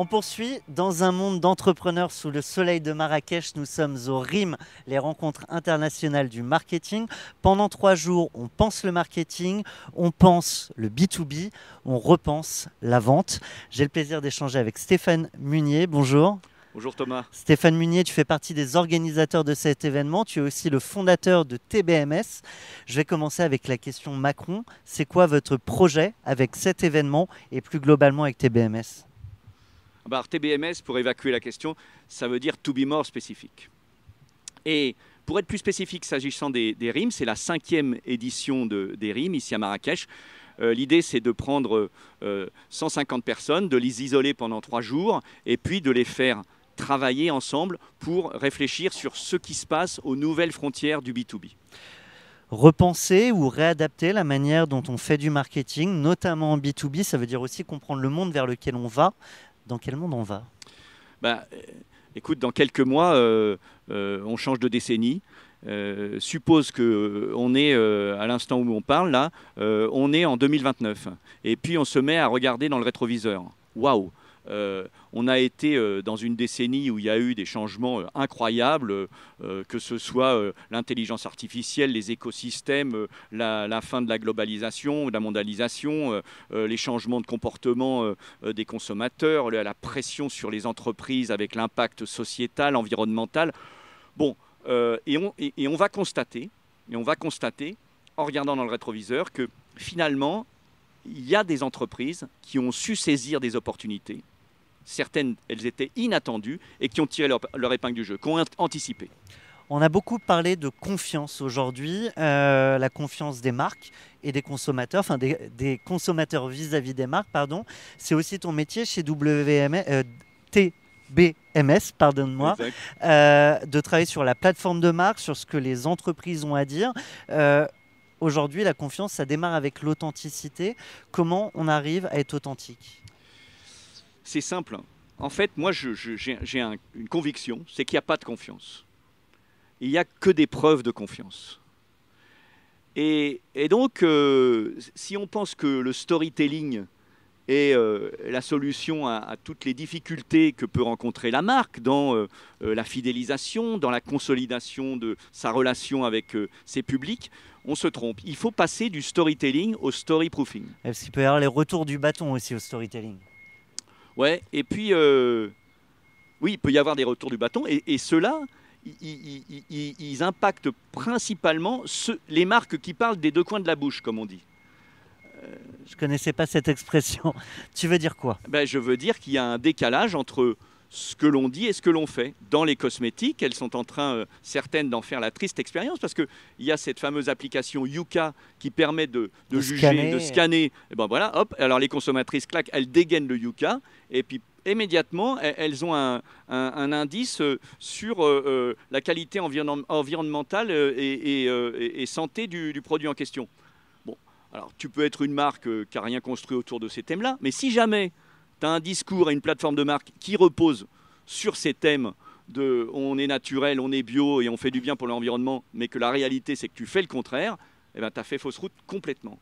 On poursuit dans un monde d'entrepreneurs sous le soleil de Marrakech. Nous sommes au RIM, les rencontres internationales du marketing. Pendant 3 jours, on pense le marketing, on pense le B2B, on repense la vente. J'ai le plaisir d'échanger avec Stéphane Munier. Bonjour. Bonjour Thomas. Stéphane Munier, tu fais partie des organisateurs de cet événement. Tu es aussi le fondateur de TBMS. Je vais commencer avec la question Macron. C'est quoi votre projet avec cet événement et plus globalement avec TBMS ? Alors, TBMS, pour évacuer la question, ça veut dire to be more specific. Et pour être plus spécifique s'agissant des RIM, c'est la 5e édition des RIM ici à Marrakech. L'idée, c'est de prendre 150 personnes, de les isoler pendant 3 jours et puis de les faire travailler ensemble pour réfléchir sur ce qui se passe aux nouvelles frontières du B2B. Repenser ou réadapter la manière dont on fait du marketing, notamment en B2B, ça veut dire aussi comprendre le monde vers lequel on va. Dans quel monde on va ? Écoute, dans quelques mois, on change de décennie. Suppose qu'on est, à l'instant où on parle, là, on est en 2029. Et puis on se met à regarder dans le rétroviseur. Waouh! On a été dans une décennie où il y a eu des changements incroyables, que ce soit l'intelligence artificielle, les écosystèmes, la fin de la globalisation, de la mondialisation, les changements de comportement des consommateurs, la pression sur les entreprises avec l'impact sociétal, environnemental. Bon, et on va constater, en regardant dans le rétroviseur, que finalement, il y a des entreprises qui ont su saisir des opportunités. Certaines, elles étaient inattendues et qui ont tiré leur épingle du jeu, qui ont anticipé. On a beaucoup parlé de confiance aujourd'hui, la confiance des marques et des consommateurs, enfin des consommateurs vis-à-vis des marques, pardon. C'est aussi ton métier chez TBMS, pardonne-moi, de travailler sur la plateforme de marque, sur ce que les entreprises ont à dire. Aujourd'hui, la confiance, ça démarre avec l'authenticité. Comment on arrive à être authentique ? C'est simple. En fait, moi, j'ai une conviction, c'est qu'il n'y a pas de confiance. Il n'y a que des preuves de confiance. Et donc, si on pense que le storytelling est la solution à toutes les difficultés que peut rencontrer la marque dans la fidélisation, dans la consolidation de sa relation avec ses publics, on se trompe. Il faut passer du storytelling au story-proofing. Parce qu'il peut y avoir les retours du bâton aussi au storytelling. Ouais, et puis, oui, il peut y avoir des retours du bâton, et ceux-là, ils impactent principalement les marques qui parlent des deux coins de la bouche, comme on dit. Je ne connaissais pas cette expression. Tu veux dire quoi ? Je veux dire qu'il y a un décalage entre ce que l'on dit et ce que l'on fait. Dans les cosmétiques, elles sont en train, certaines, d'en faire la triste expérience, parce qu'il y a cette fameuse application Yuka qui permet de juger, de scanner. Et ben voilà, hop, alors les consommatrices, clac, elles dégainent le Yuka, et puis immédiatement, elles ont un indice sur la qualité environnementale et santé du produit en question. Bon, alors tu peux être une marque qui n'a rien construit autour de ces thèmes-là, mais si jamais tu as un discours et une plateforme de marque qui repose sur ces thèmes de on est naturel, on est bio et on fait du bien pour l'environnement, mais que la réalité c'est que tu fais le contraire, eh ben, tu as fait fausse route complètement.